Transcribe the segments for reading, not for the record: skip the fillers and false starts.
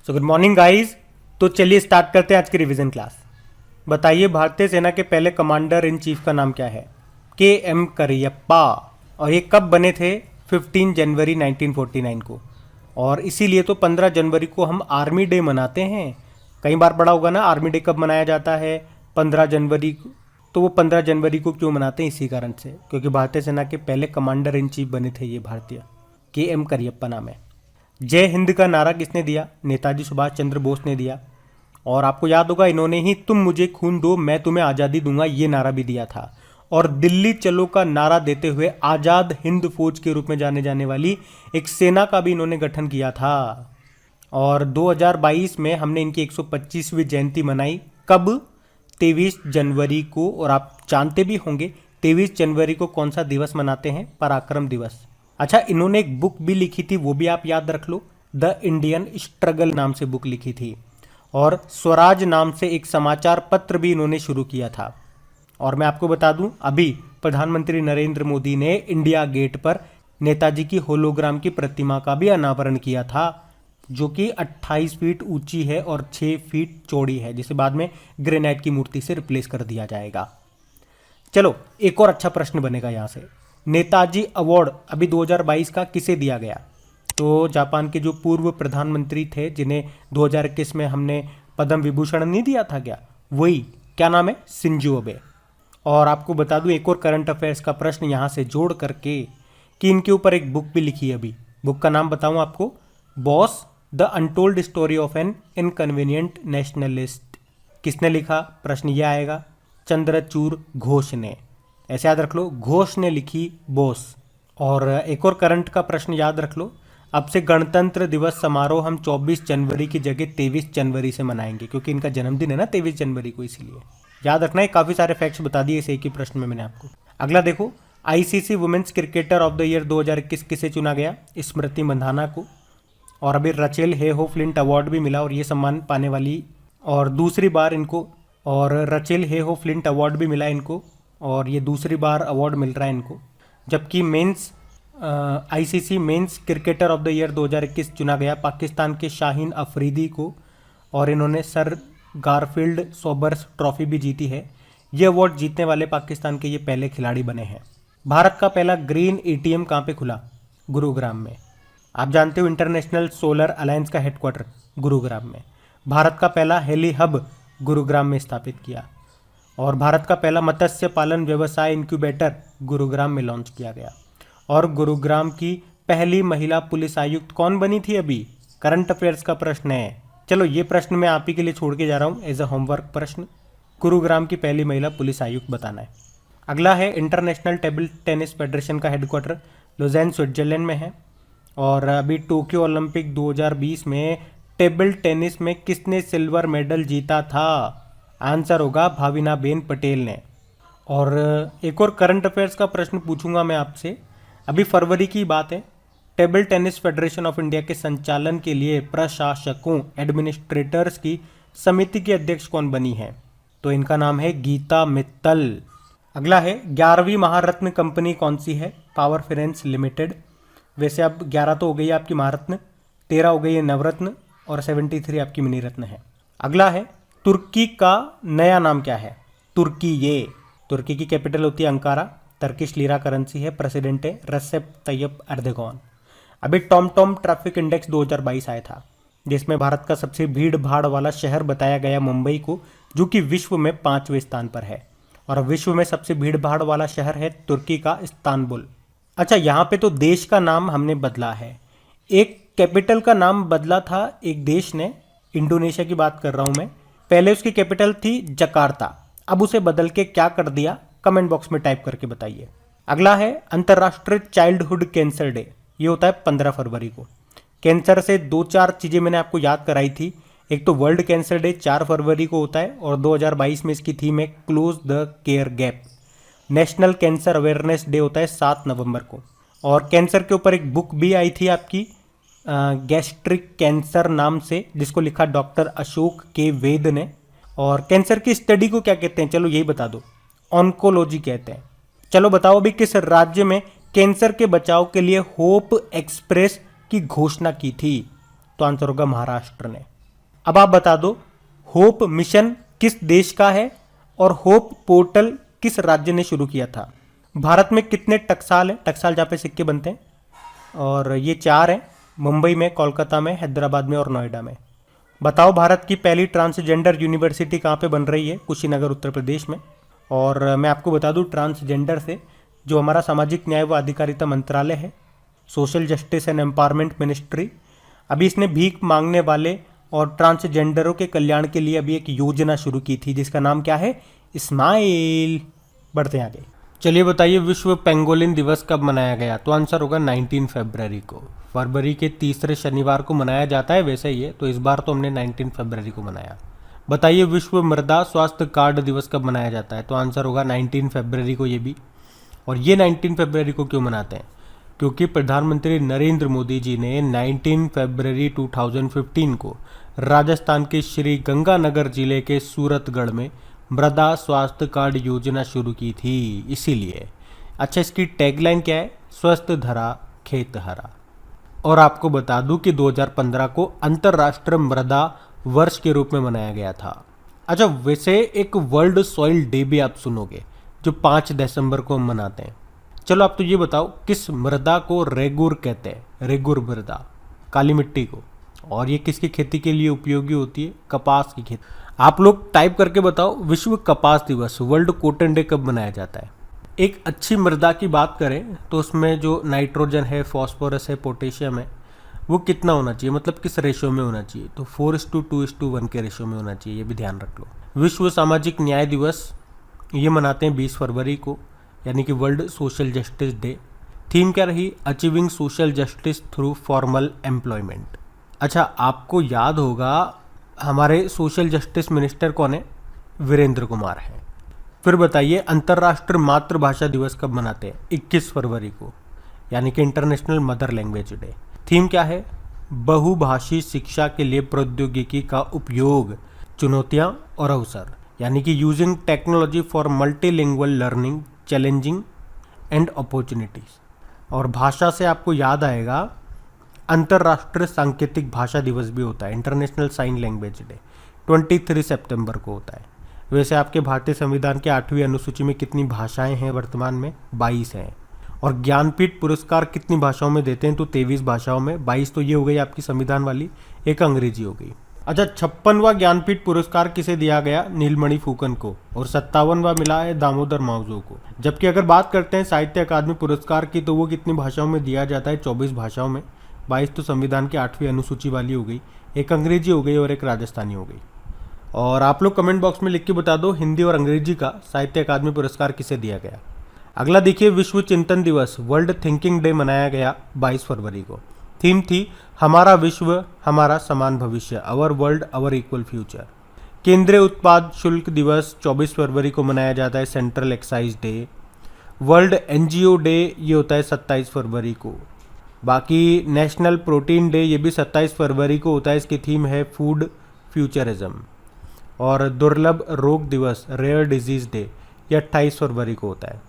So good morning guys. तो चलिए start करते हैं आज की रिवीजन क्लास। बताइए भारतीय सेना के पहले कमांडर इन चीफ का नाम क्या है? के.एम. करियप्पा। और ये कब बने थे? 15 जनवरी 1949 को। और इसीलिए तो 15 जनवरी को हम आर्मी डे मनाते हैं। कई बार पढ़ा होगा ना, आर्मी डे कब मनाया जाता है? 15 जनवरी को। तो वो 15 जनवरी को क्यों मनाते हैं? इसी कारण से, क्योंकि भारतीय सेना के पहले कमांडर इन चीफ बने थे ये भारतीय। के.एम. करियप्पा नाम है। जय हिंद का नारा किसने दिया? नेताजी सुभाष चंद्र बोस ने दिया। और आपको याद होगा, इन्होंने ही तुम मुझे खून दो मैं तुम्हें आज़ादी दूंगा ये नारा भी दिया था। और दिल्ली चलो का नारा देते हुए आज़ाद हिंद फौज के रूप में जाने जाने वाली एक सेना का भी इन्होंने गठन किया था। और 2022 में हमने इनकी 125वीं जयंती मनाई। कब? 23 जनवरी को। और आप जानते भी होंगे 23 जनवरी को कौन सा दिवस मनाते हैं? पराक्रम दिवस। अच्छा, इन्होंने एक बुक भी लिखी थी, वो भी आप याद रख लो। द इंडियन स्ट्रगल नाम से बुक लिखी थी। और स्वराज नाम से एक समाचार पत्र भी इन्होंने शुरू किया था। और मैं आपको बता दूं, अभी प्रधानमंत्री नरेंद्र मोदी ने इंडिया गेट पर नेताजी की होलोग्राम की प्रतिमा का भी अनावरण किया था, जो कि 28 फीट ऊंची है और 6 फीट चौड़ी है, जिसे बाद में ग्रेनाइट की मूर्ति से रिप्लेस कर दिया जाएगा। चलो, एक और अच्छा प्रश्न बनेगा यहाँ से। नेताजी अवार्ड अभी 2022 का किसे दिया गया? तो जापान के जो पूर्व प्रधानमंत्री थे, जिन्हें 2021 में हमने पद्म विभूषण नहीं दिया था क्या, वही। क्या नाम है? Shinzo Abe. और आपको बता दूं एक और करंट अफेयर्स का प्रश्न यहाँ से जोड़ करके, कि इनके ऊपर एक बुक भी लिखी है अभी। बुक का नाम बताऊं आपको? Bose the untold story of an inconvenient nationalist. किसने लिखा? प्रश्न ये आएगा। चंद्रचूड़ घोष ने। ऐसे याद रख लो, घोष ने लिखी बॉस। और एक और करंट का प्रश्न याद रख लो। अब से गणतंत्र दिवस समारोह हम 24 जनवरी की जगह 23 जनवरी से मनाएंगे, क्योंकि इनका जन्मदिन है ना 23 जनवरी को, इसीलिए याद रखना है। काफ़ी सारे फैक्ट्स बता दिए इस एक ही प्रश्न में मैंने आपको। अगला देखो, ICC women's cricketer of the year 2021 किसे चुना गया? स्मृति मंधाना को। और अभी रचेल हेहो फ्लिंट अवार्ड भी मिला, और ये सम्मान पाने वाली और दूसरी बार इनको, और रचेल हेहो फ्लिंट अवार्ड भी मिला इनको, और ये दूसरी बार अवार्ड मिल रहा है इनको। जबकि men's ICC men's cricketer of the year 2021 चुना गया पाकिस्तान के शाहीन अफरीदी को, और इन्होंने सर गारफील्ड सोबर्स ट्रॉफी भी जीती है। ये अवार्ड जीतने वाले पाकिस्तान के ये पहले खिलाड़ी बने हैं। भारत का पहला ग्रीन एटीएम कहाँ पे खुला? गुरुग्राम में। आप जानते हो इंटरनेशनल सोलर अलायंस का हेडक्वार्टर गुरुग्राम में। भारत का पहला हेली हब गुरुग्राम में स्थापित किया। और भारत का पहला मत्स्य पालन व्यवसाय इंक्यूबेटर गुरुग्राम में लॉन्च किया गया। और गुरुग्राम की पहली महिला पुलिस आयुक्त कौन बनी थी? अभी करंट अफेयर्स का प्रश्न है। चलो, ये प्रश्न मैं आप ही के लिए छोड़ के जा रहा हूँ एज अ होमवर्क प्रश्न। गुरुग्राम की पहली महिला पुलिस आयुक्त बताना है। अगला है, इंटरनेशनल टेबल टेनिस फेडरेशन का हेडक्वार्टर लुज़ेन स्विट्जरलैंड में है। और अभी टोक्यो ओलंपिक 2020 में टेबल टेनिस में किसने सिल्वर मेडल जीता था? आंसर होगा भाविनाबेन पटेल ने। और एक और करंट अफेयर्स का प्रश्न पूछूंगा मैं आपसे। अभी फरवरी की बात है। Table tennis federation of India के संचालन के लिए प्रशासकों एडमिनिस्ट्रेटर्स की समिति की अध्यक्ष कौन बनी है? तो इनका नाम है गीता मित्तल। अगला है, 11वीं महारत्न कंपनी कौन सी है? Power finance limited. वैसे अब 11 तो हो गई आपकी महारत्न, 13 हो गई है नवरत्न, और 73 आपकी मिनी रत्न है। अगला है, तुर्की का नया नाम क्या है? तुर्की ये। तुर्की की कैपिटल होती है अंकारा। टर्किश लीरा करेंसी है। प्रेसिडेंट है रेसेप तैयब एर्दोगान। अभी टॉम ट्रैफिक इंडेक्स 2022 आया था, जिसमें भारत का सबसे भीड़ भाड़ वाला शहर बताया गया मुंबई को, जो कि विश्व में 5वें स्थान पर है। और विश्व में सबसे भीड़ भाड़ वाला शहर है तुर्की का इस्तांबुल। अच्छा, यहाँ पे तो देश का नाम हमने बदला है। एक कैपिटल का नाम बदला था एक देश ने, इंडोनेशिया की बात कर रहा हूँ मैं। पहले उसकी कैपिटल थी जकार्ता, अब उसे बदल के क्या कर दिया? कमेंट बॉक्स में टाइप करके बताइए। अगला है, अंतर्राष्ट्रीय चाइल्डहुड कैंसर डे। ये होता है 15 फरवरी को। कैंसर से 2-4 चीज़ें मैंने आपको याद कराई थी। एक तो वर्ल्ड कैंसर डे 4 फरवरी को होता है, और 2022 में इसकी थीम है close the care gap. National cancer awareness day होता है 7 नवंबर को। और कैंसर के ऊपर एक बुक भी आई थी आपकी, गैस्ट्रिक कैंसर नाम से, जिसको लिखा डॉक्टर अशोक के वेद ने। और कैंसर की स्टडी को क्या कहते हैं? चलो यही बता दो। ऑन्कोलॉजी कहते हैं। चलो बताओ अभी किस राज्य में कैंसर के बचाव के लिए होप एक्सप्रेस की घोषणा की थी? तो आंसर होगा महाराष्ट्र ने। अब आप बता दो होप मिशन किस देश का है और होप पोर्टल किस राज्य ने शुरू किया था। भारत में कितने टकसाल हैं, टकसाल जहाँ पे सिक्के बनते हैं, और ये 4 हैं, मुंबई में, कोलकाता में, हैदराबाद में और नोएडा में। बताओ भारत की पहली ट्रांसजेंडर यूनिवर्सिटी कहाँ पे बन रही है। कुशीनगर उत्तर प्रदेश में। और मैं आपको बता दूं ट्रांसजेंडर से जो हमारा सामाजिक न्याय व अधिकारिता मंत्रालय है, social justice and empowerment ministry, अभी इसने भीख मांगने वाले और ट्रांसजेंडरों के कल्याण के लिए अभी एक योजना शुरू की थी जिसका नाम क्या है, स्माइल। बढ़ते हैं आगे। चलिए बताइए विश्व पेंगोलिन दिवस कब मनाया गया। तो आंसर होगा 19 फरवरी को। फरवरी के तीसरे शनिवार को मनाया जाता है वैसे ही है, तो इस बार तो हमने 19 फरवरी को मनाया। बताइए विश्व मृदा स्वास्थ्य कार्ड दिवस कब मनाया जाता है। तो आंसर होगा 19 फरवरी को ये भी। और ये 19 फरवरी को क्यों मनाते हैं, क्योंकि प्रधानमंत्री नरेंद्र मोदी जी ने 19 फरवरी 2015 को राजस्थान के श्री गंगानगर जिले के सूरतगढ़ में मृदा स्वास्थ्य कार्ड योजना शुरू की थी, इसीलिए। अच्छा, इसकी टैगलाइन क्या है, स्वस्थ धरा खेत हरा। और आपको बता दूं कि 2015 को अंतर्राष्ट्रीय मृदा वर्ष के रूप में मनाया गया था। अच्छा, वैसे एक वर्ल्ड सॉइल डे भी आप सुनोगे जो 5 दिसंबर को हम मनाते हैं। चलो आप तो ये बताओ किस मृदा को रेगुर कहते हैं। रेगुर मृदा, काली मिट्टी को। और ये किसकी खेती के लिए उपयोगी होती है, कपास की खेती। आप लोग टाइप करके बताओ विश्व कपास दिवस, वर्ल्ड कॉटन डे कब मनाया जाता है। एक अच्छी मृदा की बात करें तो उसमें जो नाइट्रोजन है, फॉस्फोरस है, पोटेशियम है, वो कितना होना चाहिए, मतलब किस रेशो में होना चाहिए। तो 4:2:1 के रेशो में होना चाहिए, ये भी ध्यान रख लो। विश्व सामाजिक न्याय दिवस ये मनाते हैं 20 फरवरी को, यानी कि world social justice day. Theme क्या रही, achieving social justice through formal employment. अच्छा, आपको याद होगा हमारे सोशल जस्टिस मिनिस्टर कौन है, वीरेंद्र कुमार है। फिर बताइए अंतर्राष्ट्रीय मातृभाषा दिवस कब मनाते हैं। 21 फरवरी को, यानी कि international mother language day. Theme क्या है, बहुभाषी शिक्षा के लिए प्रौद्योगिकी का उपयोग, चुनौतियां और अवसर, यानी कि using technology for multilingual learning, challenging and opportunities. और भाषा से आपको याद आएगा अंतर्राष्ट्रीय सांकेतिक भाषा दिवस भी होता है, इंटरनेशनल साइन लैंग्वेज डे, 23 सितंबर को होता है। वैसे आपके भारतीय संविधान के 8वीं अनुसूची में कितनी भाषाएं हैं वर्तमान में, 22 हैं। और ज्ञानपीठ पुरस्कार कितनी भाषाओं में देते हैं, तो 23 भाषाओं में। 22 तो ये हो गई आपकी संविधान वाली, एक अंग्रेजी हो गई। अच्छा, 56वां ज्ञानपीठ पुरस्कार किसे दिया गया, नीलमणि फूकन को। और 57वां मिला है दामोदर मावजो को। जबकि अगर बात करते हैं साहित्य अकादमी पुरस्कार की, तो वो कितनी भाषाओं में दिया जाता है, 24 भाषाओं में। 22 तो संविधान की 8वीं अनुसूची वाली हो गई, एक अंग्रेजी हो गई और एक राजस्थानी हो गई। और आप लोग कमेंट बॉक्स में लिख के बता दो हिंदी और अंग्रेजी का साहित्य अकादमी पुरस्कार किसे दिया गया। अगला देखिए विश्व चिंतन दिवस, वर्ल्ड थिंकिंग डे मनाया गया 22 फरवरी को। थीम थी हमारा विश्व हमारा समान भविष्य, अवर वर्ल्ड अवर इक्वल फ्यूचर। केंद्रीय उत्पाद शुल्क दिवस 24 फरवरी को मनाया जाता है, central excise day. World NGO day ये होता है 27 फरवरी को। बाकी नेशनल प्रोटीन डे ये भी 27 फरवरी को होता है, इसकी थीम है फूड फ्यूचरिज्म। और दुर्लभ रोग दिवस, रेयर डिजीज डे, ये 28 फरवरी को होता है।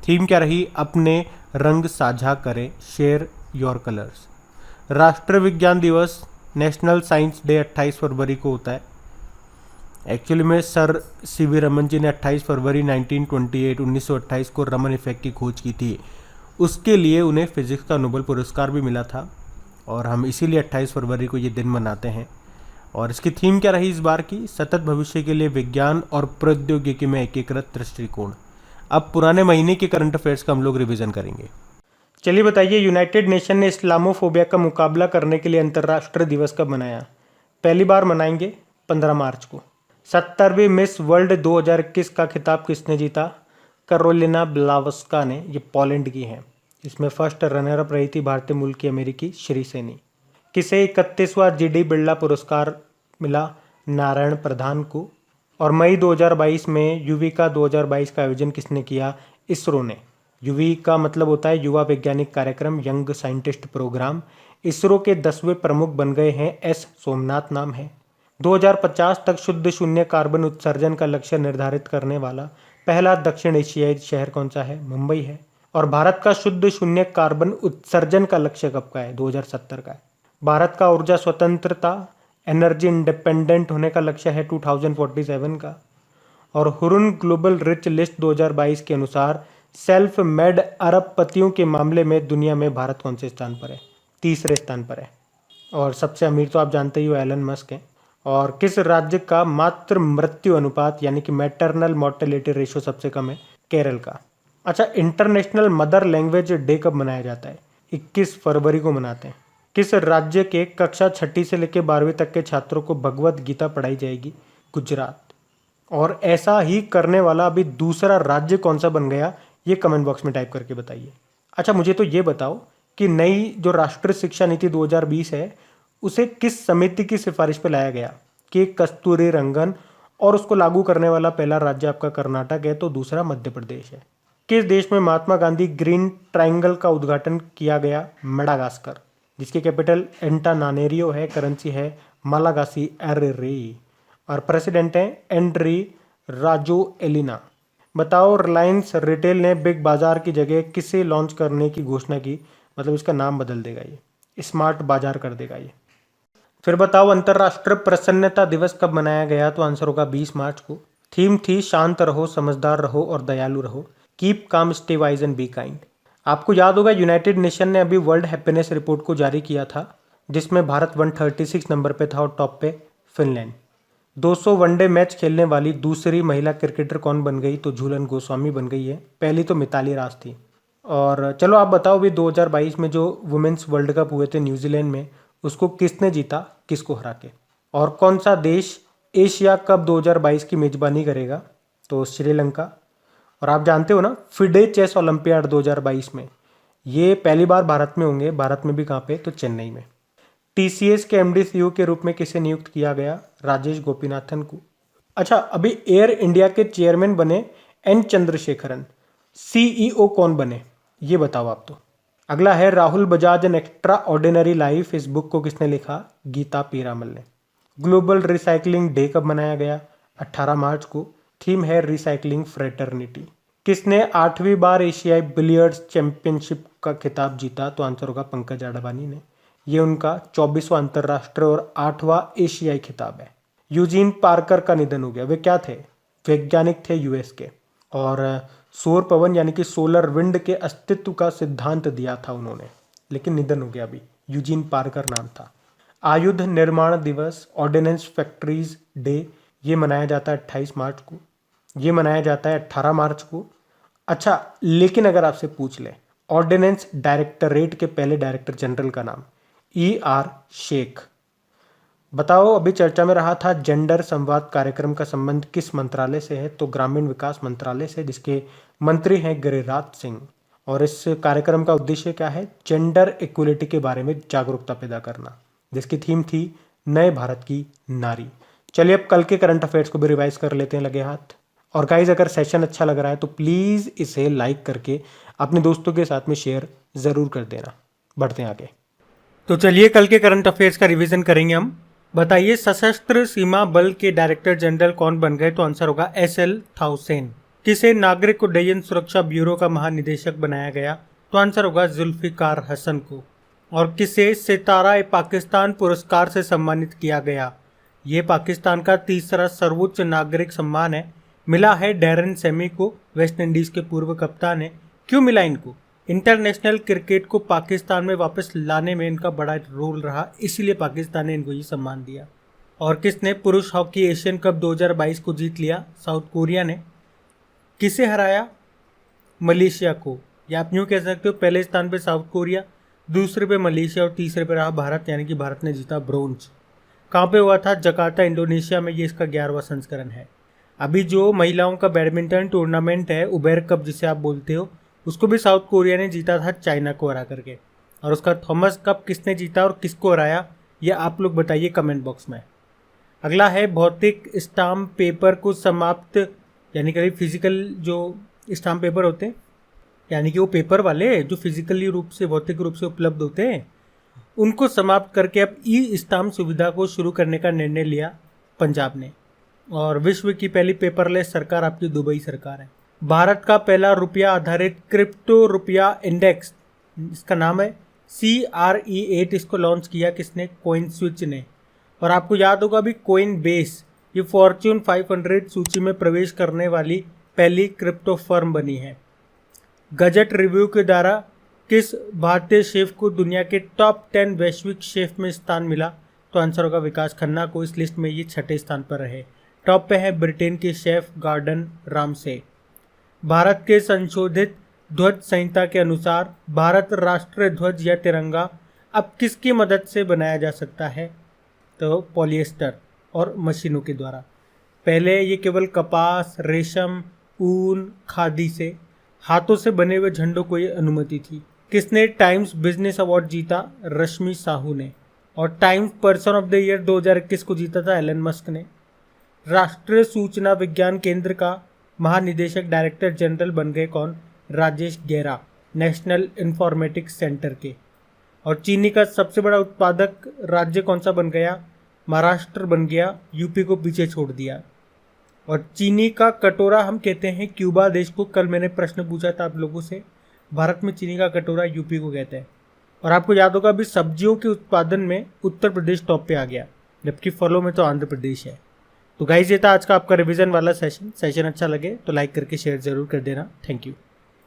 थीम क्या रही, अपने रंग साझा करें, शेयर योर कलर्स। राष्ट्रीय विज्ञान दिवस, नेशनल साइंस डे 28 फरवरी को होता है। एक्चुअली में सर सीवी रमन जी ने 28 फरवरी 1928 को रमन इफेक्ट की खोज की थी, उसके लिए उन्हें फिजिक्स का नोबेल पुरस्कार भी मिला था। और हम इसीलिए 28 फरवरी को ये दिन मनाते हैं। और इसकी थीम क्या रही इस बार की, सतत भविष्य के लिए विज्ञान और प्रौद्योगिकी में एकीकृत दृष्टिकोण। अब पुराने महीने के करंट अफेयर्स का हम लोग रिवीजन करेंगे। चलिए बताइए यूनाइटेड नेशन ने इस्लामोफोबिया का मुकाबला करने के लिए अंतर्राष्ट्रीय दिवस कब मनाया। पहली बार मनाएंगे 15 मार्च को। 70वीं मिस वर्ल्ड 2021 का खिताब किसने जीता, करोलिना ब्लावस्का ने, ये पोलैंड की हैं। इसमें फर्स्ट रनर अप रही थी भारतीय मूल की अमेरिकी श्री सेनी। किसे 31वां जीडी बिरला पुरस्कार मिला, नारायण प्रधान को। और मई 2022 में युविका 2022 का आयोजन किसने किया, इसरो ने। युवी का मतलब होता है युवा वैज्ञानिक कार्यक्रम, यंग साइंटिस्ट प्रोग्राम। इसरो के 10वें प्रमुख बन गए हैं एस सोमनाथ नाम है। 2050 तक शुद्ध शून्य कार्बन उत्सर्जन का लक्ष्य निर्धारित करने वाला पहला दक्षिण एशियाई शहर कौन सा है, मुंबई है। और भारत का शुद्ध शून्य कार्बन उत्सर्जन का लक्ष्य कब का है, 2070 का है। भारत का ऊर्जा स्वतंत्रता एनर्जी इंडिपेंडेंट होने का लक्ष्य है 2047 का। और हुरुन ग्लोबल रिच लिस्ट 2022 के अनुसार सेल्फ मेड अरबपतियों के मामले में दुनिया में भारत कौन से स्थान पर है? तीसरे स्थान पर है। और सबसे अमीर तो आप जानते ही हो एलन मस्क हैं। और किस राज्य का मातृ मृत्यु अनुपात यानी कि मैटरनल मोर्टेलिटी रेशियो सबसे कम है? केरल का। अच्छा, इंटरनेशनल मदर लैंग्वेज डे कब मनाया जाता है? 21 फरवरी को मनाते हैं। किस राज्य के कक्षा 6ठी से लेकर 12वीं तक के छात्रों को भगवत गीता पढ़ाई जाएगी? गुजरात। और ऐसा ही करने वाला अभी दूसरा राज्य कौन सा बन गया, ये कमेंट बॉक्स में टाइप करके बताइए। अच्छा, मुझे तो ये बताओ कि नई जो राष्ट्रीय शिक्षा नीति 2020 है उसे किस समिति की सिफारिश पे लाया गया? कि कस्तूरी रंगन। और उसको लागू करने वाला पहला राज्य आपका कर्नाटक है तो दूसरा मध्य प्रदेश है। किस देश में महात्मा गांधी ग्रीन ट्रायंगल का उद्घाटन किया गया? मेडागास्कर, जिसकी कैपिटल एंटानानेरियो है, करेंसी है मालागासी एरेरे, और प्रेसिडेंट है एंड्री राजो एलिना। बताओ, रिलायंस रिटेल ने बिग बाजार की जगह किसे लॉन्च करने की घोषणा की? मतलब इसका नाम बदल देगा, ये स्मार्ट बाजार कर देगा ये। फिर बताओ, अंतर्राष्ट्रीय प्रसन्नता दिवस कब मनाया गया? तो आंसर होगा 20 मार्च को। थीम थी शांत रहो, समझदार रहो और दयालु रहो। Keep calm, stay wise and be kind. आपको याद होगा यूनाइटेड नेशन ने अभी वर्ल्ड हैप्पीनेस रिपोर्ट को जारी किया था, जिसमें भारत 136 नंबर पे था और टॉप पे फिनलैंड। 200 वनडे मैच खेलने वाली दूसरी महिला क्रिकेटर कौन बन गई? तो झूलन गोस्वामी बन गई है। पहली तो मिताली राज थी। और चलो आप बताओ, भी 2022 में जो वुमेन्स वर्ल्ड कप हुए थे न्यूजीलैंड में, उसको किसने जीता, किसको हरा के? और कौन सा देश एशिया कप 2022 की मेजबानी करेगा? तो श्रीलंका। और आप जानते हो ना, फिडे चेस ओलंपियाड 2022 में ये पहली बार भारत में होंगे। भारत में भी कहाँ पे? तो चेन्नई में। टीसीएस के एमडी सीईओ के रूप में किसे नियुक्त किया गया? राजेश गोपीनाथन को। अच्छा, अभी एयर इंडिया के चेयरमैन बने एन चंद्रशेखरन। सीईओ कौन बने, ये बताओ आप तो। अगला है Rahul Bajaj an extra ordinary life. इस बुक को किसने लिखा? गीता पीरामल ने। ग्लोबल रिसाइकलिंग डे कब मनाया गया? 18 मार्च को। थीम है रिसाइकलिंग फ्रेटर्निटी। किसने 8वीं बार एशियाई बिलियर्ड्स चैंपियनशिप का खिताब जीता? तो आंसर होगा पंकज अडवाणी ने। ये उनका 24वां अंतर्राष्ट्रीय और 8वां एशियाई खिताब है। यूजीन पार्कर का निधन हो गया। वे क्या थे? वैज्ञानिक थे यूएस के। और सौर पवन यानी कि सोलर विंड के अस्तित्व का सिद्धांत दिया था उन्होंने, लेकिन निधन हो गया अभी। यूजीन पार्कर नाम था। आयुध निर्माण दिवस, ऑर्डिनेंस फैक्ट्रीज डे, ये मनाया जाता है 28 मार्च को। ये मनाया जाता है 18 मार्च को। अच्छा, लेकिन अगर आपसे पूछ ले ऑर्डिनेंस डायरेक्टरेट के पहले डायरेक्टर जनरल का नाम? ER शेख। बताओ, अभी चर्चा में रहा था जेंडर संवाद कार्यक्रम का संबंध किस मंत्रालय से है? तो ग्रामीण विकास मंत्रालय से, जिसके मंत्री हैं गिरिराज सिंह। और इस कार्यक्रम का उद्देश्य क्या है? जेंडर इक्वलिटी के बारे में जागरूकता पैदा करना, जिसकी थीम थी नए भारत की नारी। चलिए अब कल के करंट अफेयर्स को भी रिवाइज कर लेते हैं लगे हाथ। और गाइज, अगर सेशन अच्छा लग रहा है तो प्लीज़ इसे लाइक करके अपने दोस्तों के साथ में शेयर ज़रूर कर देना। बढ़ते हैं आगे। तो चलिए कल के करंट अफेयर्स का रिवीजन करेंगे हम। बताइए, सशस्त्र सीमा बल के डायरेक्टर जनरल कौन बन गए? तो आंसर होगा SL थाउसेन। किसे नागरिक उड्डयन सुरक्षा ब्यूरो का महानिदेशक बनाया गया? तो आंसर होगा जुल्फिकार हसन को। और किसे सितारा ए पाकिस्तान पुरस्कार से सम्मानित किया गया? ये पाकिस्तान का तीसरा सर्वोच्च नागरिक सम्मान है। मिला है डैरन सेमी को, वेस्ट इंडीज के पूर्व कप्तान है। क्यों मिला इनको? इंटरनेशनल क्रिकेट को पाकिस्तान में वापस लाने में इनका बड़ा रोल रहा, इसीलिए पाकिस्तान ने इनको ये सम्मान दिया। और किसने पुरुष हॉकी एशियन कप 2022 को जीत लिया? साउथ कोरिया ने। किसे हराया? मलेशिया को। या आप यूँ कह सकते हो, पहले स्थान पे साउथ कोरिया, दूसरे पे मलेशिया और तीसरे पे रहा भारत, यानी कि भारत ने जीता ब्रोंज। कहाँ पे हुआ था? जकार्ता, इंडोनेशिया में। ये इसका 11वां संस्करण है। अभी जो महिलाओं का बैडमिंटन टूर्नामेंट है, उबेर कप जिसे आप बोलते हो, उसको भी साउथ कोरिया ने जीता था चाइना को हरा करके। और उसका थॉमस कप किसने जीता और किसको हराया, ये आप लोग बताइए कमेंट बॉक्स में। अगला है भौतिक स्टाम्प पेपर को समाप्त, यानी कि फिजिकल जो स्टाम्प पेपर होते हैं, यानी कि वो पेपर वाले जो फिजिकली रूप से, भौतिक रूप से उपलब्ध होते हैं, उनको समाप्त करके अब ई स्टाम्प सुविधा को शुरू करने का निर्णय लिया पंजाब ने। और विश्व की पहली पेपरलेस सरकार आपकी दुबई सरकार है। भारत का पहला रुपया आधारित क्रिप्टो रुपया इंडेक्स, इसका नाम है CRE8। इसको लॉन्च किया किसने? कॉइन स्विच ने। और आपको याद होगा अभी कोइन बेस ये फॉर्च्यून 500 सूची में प्रवेश करने वाली पहली क्रिप्टो फर्म बनी है। गजट रिव्यू के द्वारा किस भारतीय शेफ को दुनिया के टॉप 10 वैश्विक शेफ में स्थान मिला? तो आंसर होगा विकास खन्ना को। इस लिस्ट में ये 6ठे स्थान पर रहे। टॉप पे है ब्रिटेन के शेफ गॉर्डन रामसे। भारत के संशोधित ध्वज संहिता के अनुसार भारत राष्ट्रीय ध्वज या तिरंगा अब किसकी मदद से बनाया जा सकता है? तो पॉलिएस्टर और मशीनों के द्वारा। पहले ये केवल कपास, रेशम, ऊन, खादी से, हाथों से बने हुए झंडों को ये अनुमति थी। किसने टाइम्स बिजनेस अवार्ड जीता? रश्मि साहू ने। और times person of the year 2021 को जीता था एलन मस्क ने। राष्ट्रीय सूचना विज्ञान केंद्र का महानिदेशक डायरेक्टर जनरल बन गए कौन? राजेश गेरा, नेशनल इंफॉर्मेटिक्स सेंटर के। और चीनी का सबसे बड़ा उत्पादक राज्य कौन सा बन गया? महाराष्ट्र बन गया, यूपी को पीछे छोड़ दिया। और चीनी का कटोरा हम कहते हैं क्यूबा देश को। कल मैंने प्रश्न पूछा था आप लोगों से, भारत में चीनी का कटोरा यूपी को कहते हैं। और आपको याद होगा अभी सब्जियों के उत्पादन में उत्तर प्रदेश टॉप पे आ गया, जबकि फलों में तो आंध्र प्रदेश है। तो गाइस ये था आज का आपका रिवीजन वाला सेशन अच्छा लगे तो लाइक करके शेयर जरूर कर देना। Thank you.